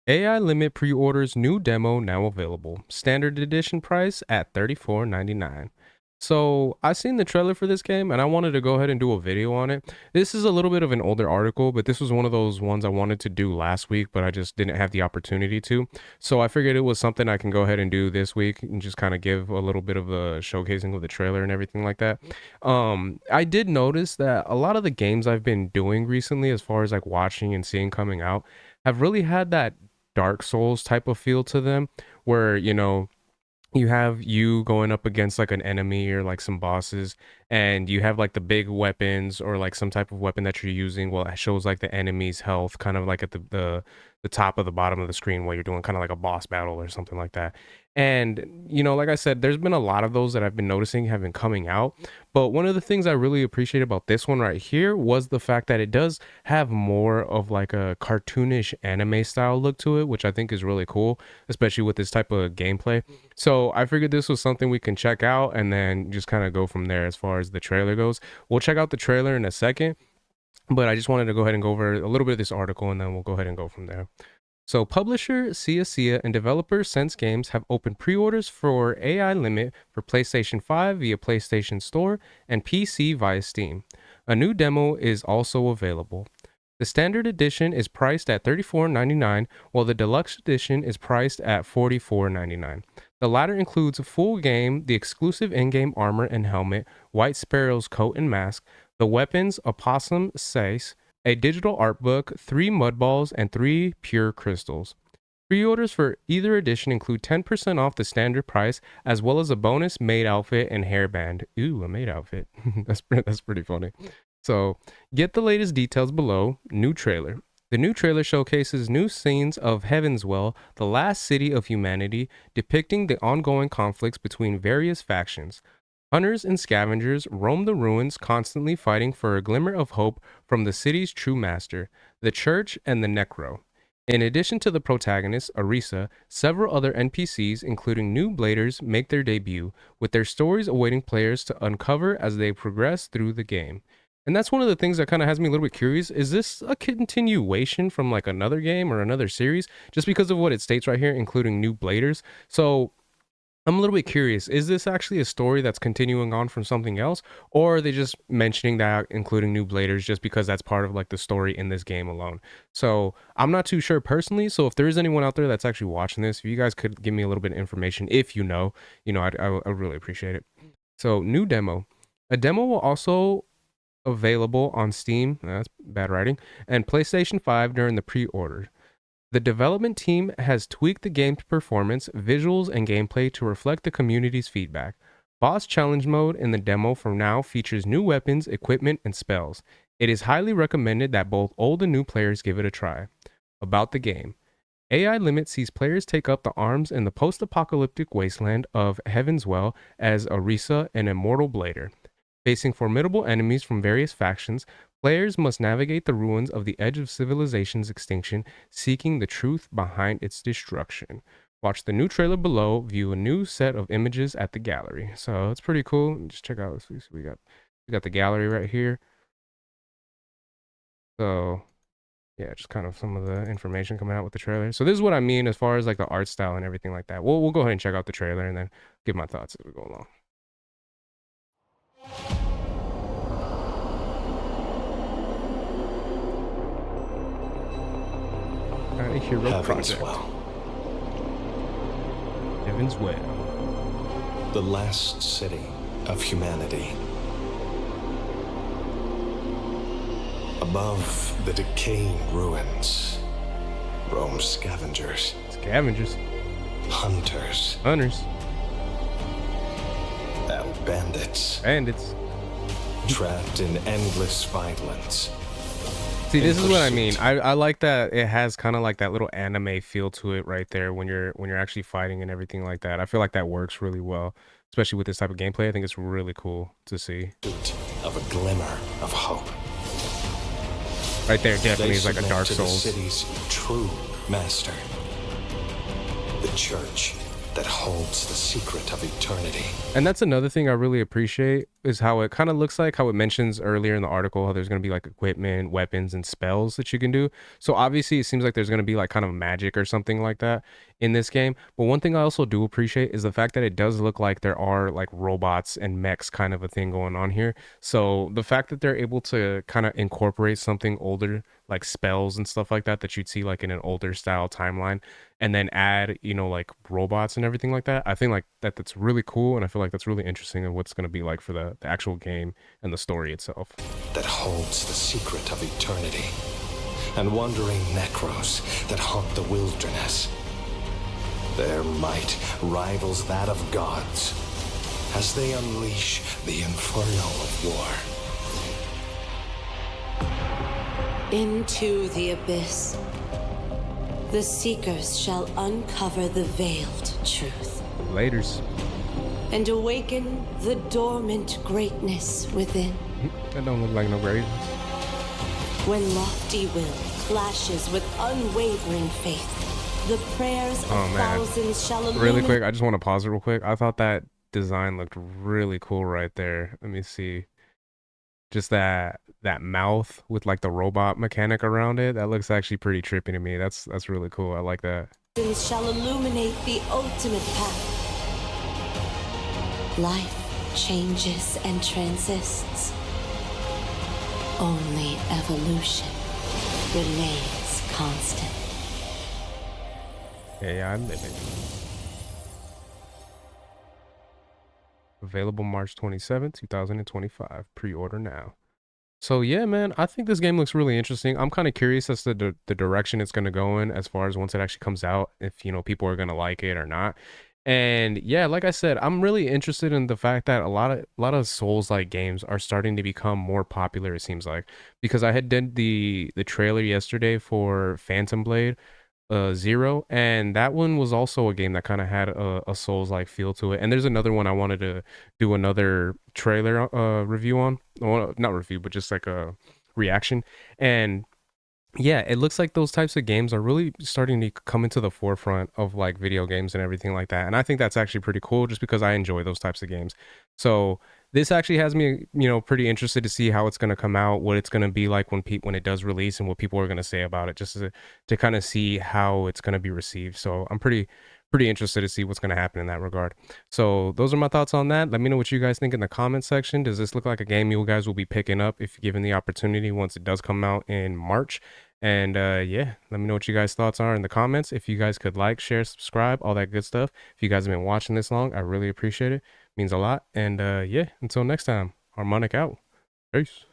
AI Limit pre-orders new demo now available. Standard edition price at $34.99. So I seen the trailer for this game and I wanted to go ahead and do a video on it. This is a little bit of an older article, but this was one of those ones I wanted to do last week, but I just didn't have the opportunity to. So I figured it was something I can go ahead and do this week and just kind of give a little bit of a showcasing of the trailer and everything like that. I did notice that a lot of the games I've been doing recently, as far as like watching and seeing coming out, have really had that Dark Souls type of feel to them, where you have you going up against like an enemy or like some bosses, and you have like the big weapons or like some type of weapon that you're using. Well, it shows like the enemy's health kind of like at the top of the bottom of the screen while you're doing kind of like a boss battle or something like that. And like I said, there's been a lot of those that I've been noticing have been coming out. But one of the things I really appreciate about this one right here was the fact that it does have more of like a cartoonish anime style look to it, which I think is really cool, especially with this type of gameplay. So I figured this was something we can check out and then just kind of go from there as far as the trailer goes. We'll check out the trailer in a second, but I just wanted to go ahead and go over a little bit of this article and then we'll go ahead and go from there. So publisher Cia and developer Sense Games have opened pre-orders for AI Limit for PlayStation 5 via PlayStation Store and PC via Steam. A new demo is also available. The standard edition is priced at $34.99, while the deluxe edition is priced at $44.99. The latter includes a full game, the exclusive in-game armor and helmet, White Sparrow's coat and mask, the weapons, opossum sace, a digital art book, 3 mud balls, and 3 pure crystals. Pre-orders for either edition include 10% off the standard price, as well as a bonus maid outfit and hairband. Ooh, a maid outfit. That's pretty funny. So, get the latest details below. New trailer. The new trailer showcases new scenes of Heavenswell, the last city of humanity, depicting the ongoing conflicts between various factions. Hunters and scavengers roam the ruins, constantly fighting for a glimmer of hope from the city's true master, the Church and the Necro. In addition to the protagonist, Arisa, several other NPCs, including new Bladers, make their debut, with their stories awaiting players to uncover as they progress through the game. And that's one of the things that kind of has me a little bit curious. Is this a continuation from like another game or another series? Just because of what it states right here, including new Bladers. So I'm a little bit curious. Is this actually a story that's continuing on from something else? Or are they just mentioning that, including new Bladers, just because that's part of like the story in this game alone? So I'm not too sure personally. So if there is anyone out there that's actually watching this, if you guys could give me a little bit of information, if I'd really appreciate it. So new demo. A demo will also available on Steam, that's bad writing, and PlayStation 5 during the pre-order. The development team has tweaked the game's performance, visuals, and gameplay to reflect the community's feedback. Boss Challenge Mode in the demo for now features new weapons, equipment, and spells. It is highly recommended that both old and new players give it a try. About the game. AI Limit sees players take up the arms in the post-apocalyptic wasteland of Heavenswell as Arisa, an immortal blader. Facing formidable enemies from various factions, players must navigate the ruins of the edge of civilization's extinction, seeking the truth behind its destruction. Watch the new trailer below, view a new set of images at the gallery. So it's pretty cool. Just check out this. We got the gallery right here. So yeah, just kind of some of the information coming out with the trailer. So this is what I mean as far as like the art style and everything like that. We'll go ahead and check out the trailer and then give my thoughts as we go along. Hero Project. Heavenswell. The last city of humanity. Above the decaying ruins roam scavengers. Scavengers. Hunters. Hunters. And bandits. Bandits. Trapped in endless violence. See, this is what I mean. I like that it has kind of like that little anime feel to it right there when you're actually fighting and everything like that. I feel like that works really well, especially with this type of gameplay. I think it's really cool to see. Of a glimmer of hope. Right there definitely is like a Dark Souls. The city's true master. The church that holds the secret of eternity. And that's another thing I really appreciate is how it kind of looks like, how it mentions earlier in the article, how there's going to be like equipment, weapons, and spells that you can do. So obviously, it seems like there's going to be like kind of magic or something like that in this game. But one thing I also do appreciate is the fact that it does look like there are like robots and mechs kind of a thing going on here. So the fact that they're able to kind of incorporate something older, like spells and stuff like that, that you'd see like in an older style timeline, and then add, you know, like robots and everything like that, I think like that's really cool, and I feel like that's really interesting in what's going to be like for the actual game and the story itself. that holds the secret of eternity, and wandering necros that haunt the wilderness. Their might rivals that of gods as they unleash the inferno of war. Into the abyss. The seekers shall uncover the veiled truth Laters. and awaken the dormant greatness within. That don't look like no great. When lofty will clashes with unwavering faith, the prayers of Oh, man. thousands shall illuminate. Really quick, I just want to pause it real quick. I thought that design looked really cool right there. Let me see. Just that mouth with like the robot mechanic around it. That looks actually pretty trippy to me. That's really cool. I like that. Shall illuminate the ultimate path. Life changes and transists. Only evolution remains constant. Yeah, I live it. Available March 27th, 2025. Pre-order now. So yeah, man, I think this game looks really interesting. I'm kind of curious as to the direction it's going to go in as far as once it actually comes out, if, you know, people are going to like it or not. And yeah, like I said, I'm really interested in the fact that a lot of Souls-like games are starting to become more popular, it seems like, because I had did the trailer yesterday for Phantom Blade Zero, and that one was also a game that kind of had a Souls-like feel to it. And there's another one I wanted to do another trailer review on, well, not review, but just like a reaction. And yeah, it looks like those types of games are really starting to come into the forefront of like video games and everything like that. And I think that's actually pretty cool just because I enjoy those types of games. So this actually has me, you know, pretty interested to see how it's going to come out, what it's going to be like when it does release, and what people are going to say about it, just to kind of see how it's going to be received. So I'm pretty interested to see what's going to happen in that regard. So those are my thoughts on that. Let me know what you guys think in the comment section. Does this look like a game you guys will be picking up if given the opportunity once it does come out in March? And yeah, let me know what you guys' thoughts are in the comments. If you guys could like, share, subscribe, all that good stuff. If you guys have been watching this long, I really appreciate it. It means a lot. And yeah, until next time, Harmonic out. Peace.